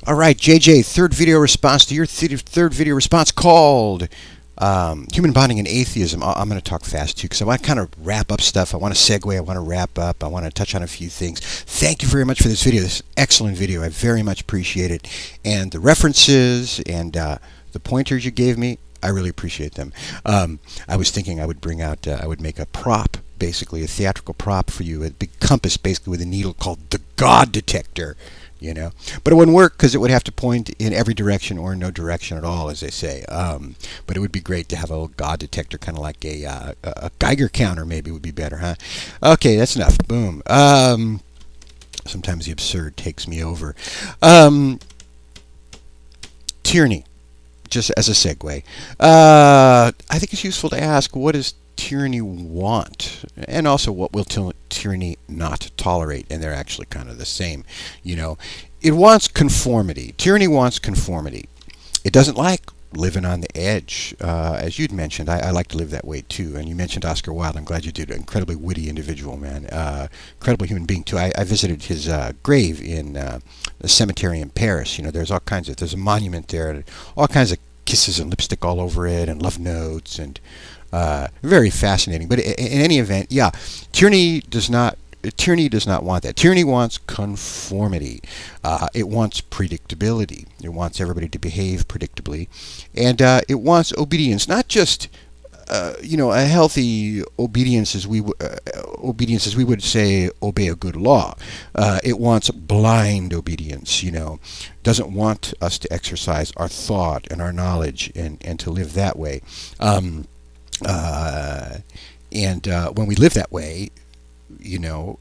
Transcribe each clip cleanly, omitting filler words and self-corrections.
All right, JJ, third video response to your third video response called Human Bonding and Atheism. I'm going to talk fast too because I want to kind of wrap up stuff. I want to segue. I want to wrap up. I want to touch on a few things. Thank you very much for this video. This is an excellent video. I very much appreciate it. And the references and the pointers you gave me, I really appreciate them. I was thinking I would bring out, I would make a prop, basically a theatrical prop for you, a big compass basically with a needle called the God detector. But it wouldn't work because it would have to point in every direction or no direction at all, as they say. But it would be great to have a little God detector, kind of like a Geiger counter. Maybe would be better, huh? Okay, that's enough. Boom. Sometimes the absurd takes me over. Tyranny, just as a segue. I think it's useful to ask, what does tyranny want, and also what will tyranny not tolerate? And they're actually kind of the same. It wants conformity. Tyranny wants conformity. It doesn't like living on the edge, as you'd mentioned. I like to live that way too. And you mentioned Oscar Wilde. I'm glad you did. An incredibly witty individual, man. Incredible human being too. I visited his grave in the cemetery in Paris. There's all kinds of, there's a monument there, and all kinds of kisses and lipstick all over it, and love notes, and very fascinating. But in any event, yeah, tyranny does not want that. Tyranny wants conformity. It wants predictability. It wants everybody to behave predictably, and it wants obedience. Not just a healthy obedience, as we would say, obey a good law. It wants blind obedience. Doesn't want us to exercise our thought and our knowledge and to live that way. When we live that way,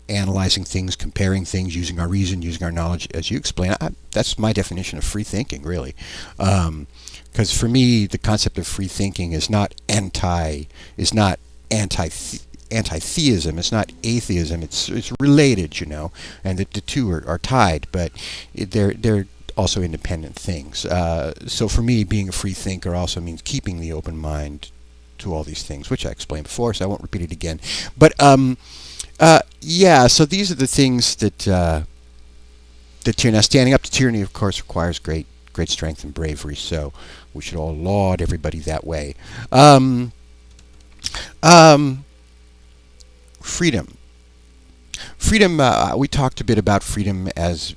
analyzing things, comparing things, using our reason, using our knowledge, as you explain, that's my definition of free thinking, really. Because for me, the concept of free thinking is not anti-theism. It's not atheism. It's related, and the two are tied, but they're also independent things. So for me, being a free thinker also means keeping the open mind to all these things, which I explained before, so I won't repeat it again. But yeah, so these are the things that tyranny. Now, standing up to tyranny, of course, requires great strength and bravery. So we should all laud everybody that way. Freedom. We talked a bit about freedom as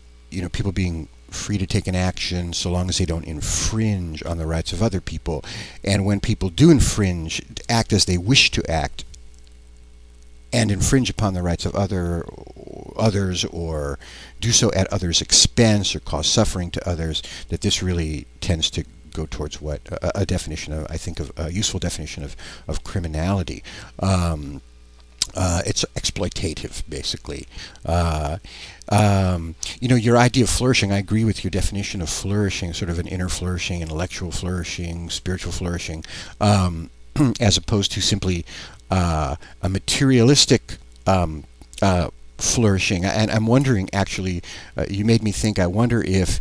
people being free to take an action so long as they don't infringe on the rights of other people. And when people do infringe, act as they wish to act, and infringe upon the rights of others, or do so at others' expense, or cause suffering to others, that this really tends to go towards what a definition of, I think, of a useful definition of criminality. It's exploitative, basically. Your idea of flourishing, I agree with your definition of flourishing, sort of an inner flourishing, intellectual flourishing, spiritual flourishing, as opposed to simply a materialistic flourishing. And I'm wondering, actually, you made me think, I wonder if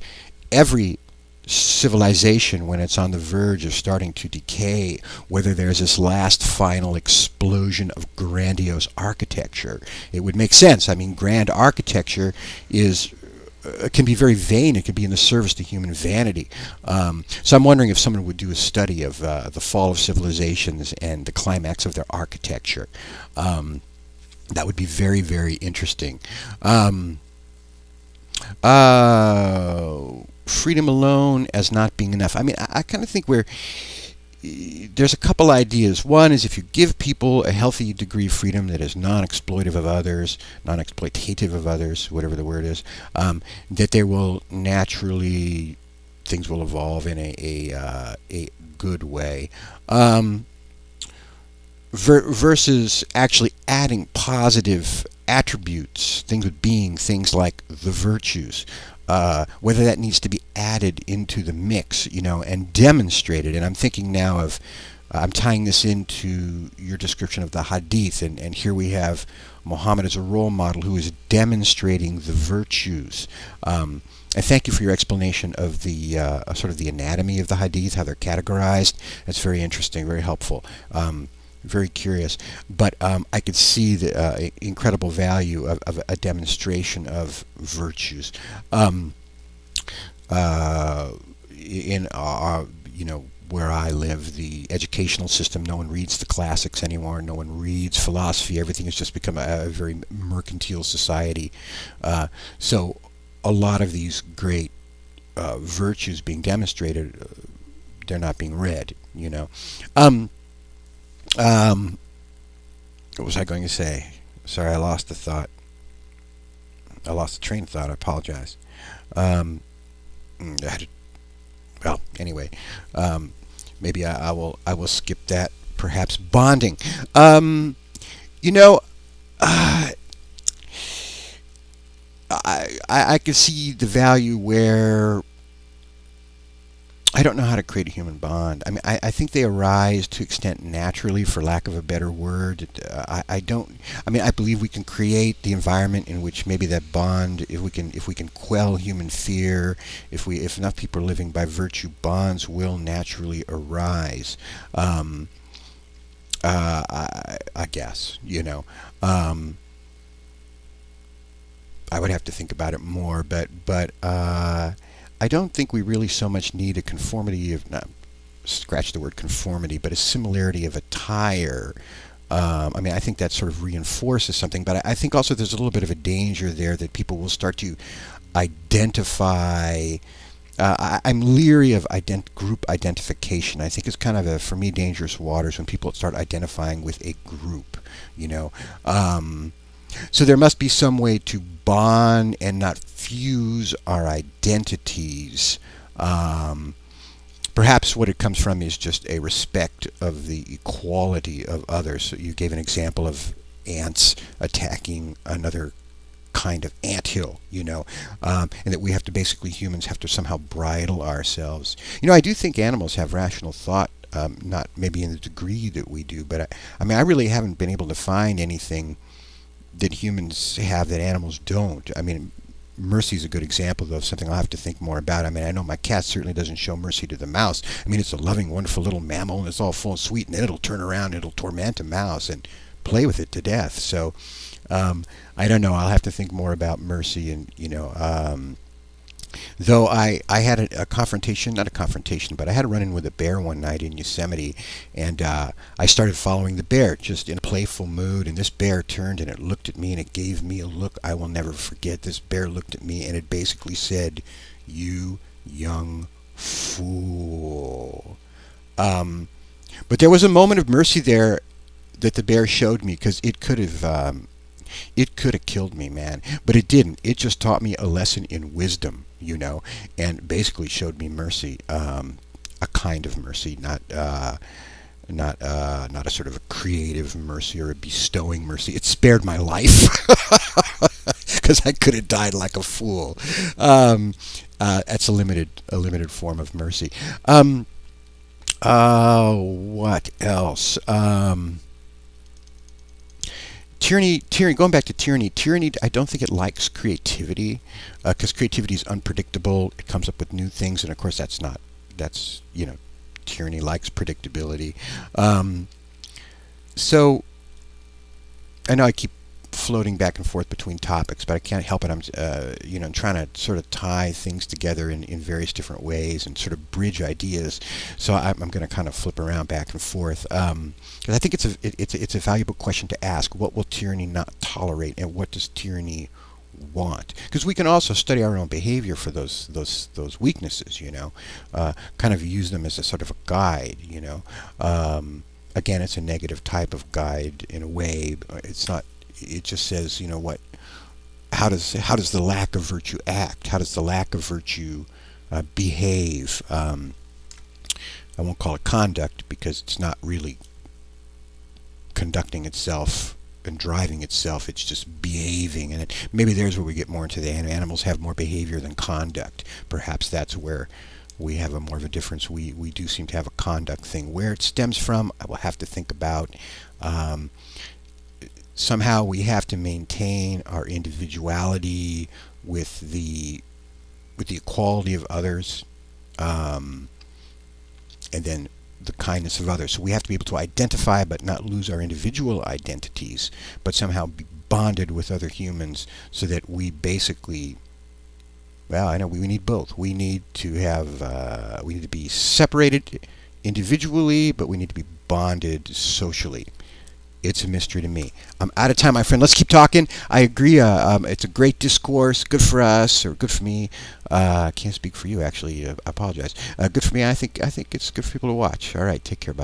every civilization, when it's on the verge of starting to decay, whether there's this last final explosion of grandiose architecture. It would make sense. I mean, grand architecture can be very vain. It could be in the service to human vanity. So I'm wondering if someone would do a study of the fall of civilizations and the climax of their architecture. That would be very, very interesting. Freedom alone as not being enough. I mean, I kind of think there's a couple ideas. One is, if you give people a healthy degree of freedom that is non-exploitative of others, whatever the word is, that they will naturally, things will evolve in a good way. Versus actually adding positive attributes, things with being, things like the virtues. Whether that needs to be added into the mix, and demonstrated. And I'm thinking now of, I'm tying this into your description of the Hadith, and here we have Muhammad as a role model who is demonstrating the virtues. I thank you for your explanation of the sort of the anatomy of the Hadith, how they're categorized. That's very interesting, very helpful. Very curious, but I could see the incredible value of a demonstration of virtues. Uh, in where I live, the educational system, no one reads the classics anymore. No one reads philosophy. Everything has just become a very mercantile society. So a lot of these great virtues being demonstrated, they're not being read. Um, um, what was I going to say? Sorry, I lost the thought. I lost the train of thought. I apologize. Um, I had to, well, anyway, maybe I will skip that. Perhaps bonding. You know, uh, I can see the value where I don't know how to create a human bond. I mean, I think they arise to extent naturally, for lack of a better word. I don't. I mean, I believe we can create the environment in which maybe that bond, if we can quell human fear, if enough people are living by virtue, bonds will naturally arise. Um, I guess I would have to think about it more, but I don't think we really so much need a conformity of, not scratch the word conformity, but a similarity of attire. I mean, I think that sort of reinforces something, but I think also there's a little bit of a danger there that people will start to identify. I'm leery of group identification. I think it's kind of for me, dangerous waters when people start identifying with a group. You know, so there must be some way to bond and not fuse our identities. Um, Perhaps what it comes from is just a respect of the equality of others. So you gave an example of ants attacking another kind of anthill, and that we have to basically, humans have to somehow bridle ourselves. I do think animals have rational thought, not maybe in the degree that we do, but I mean, I really haven't been able to find anything that humans have that animals don't. I mean, mercy is a good example, though, of something I'll have to think more about. I mean, I know my cat certainly doesn't show mercy to the mouse. I mean, it's a loving, wonderful little mammal, and it's all full and sweet, and then it'll turn around and it'll torment a mouse and play with it to death. So, I don't know. I'll have to think more about mercy, and though I had a confrontation, not a confrontation, but I had a run-in with a bear one night in Yosemite, and I started following the bear just in a playful mood, and this bear turned and it looked at me and it gave me a look I will never forget. This bear looked at me and it basically said, "You young fool." But there was a moment of mercy there that the bear showed me, because it could have killed me, man, but it didn't. It just taught me a lesson in wisdom, and basically showed me mercy, a kind of mercy, not a sort of a creative mercy or a bestowing mercy. It spared my life because I could have died like a fool. That's a limited form of mercy. What else? Tyranny. Going back to tyranny. Tyranny, I don't think it likes creativity, because creativity is unpredictable. It comes up with new things, and of course, that's tyranny likes predictability. So I know I keep floating back and forth between topics, but I can't help it. I'm trying to sort of tie things together in various different ways and sort of bridge ideas. So I'm going to kind of flip around back and forth. 'Cause I think it's a valuable question to ask. What will tyranny not tolerate, and what does tyranny want? Because we can also study our own behavior for those weaknesses. Kind of use them as a sort of a guide. Again, it's a negative type of guide in a way. It's not. It just says, what? How does the lack of virtue act? How does the lack of virtue behave? I won't call it conduct, because it's not really conducting itself and driving itself. It's just behaving, and maybe there's where we get more into the animals have more behavior than conduct. Perhaps that's where we have more of a difference. We do seem to have a conduct thing. Where it stems from, I will have to think about. Somehow we have to maintain our individuality with the equality of others, and then the kindness of others. So we have to be able to identify but not lose our individual identities, but somehow be bonded with other humans, so that we basically Well, I know we need both. We need to have we need to be separated individually, but we need to be bonded socially. It's a mystery to me. I'm out of time, my friend. Let's keep talking. I agree. It's a great discourse. Good for us, or good for me. I can't speak for you, actually. I apologize. Good for me. I think it's good for people to watch. All right. Take care. Bye.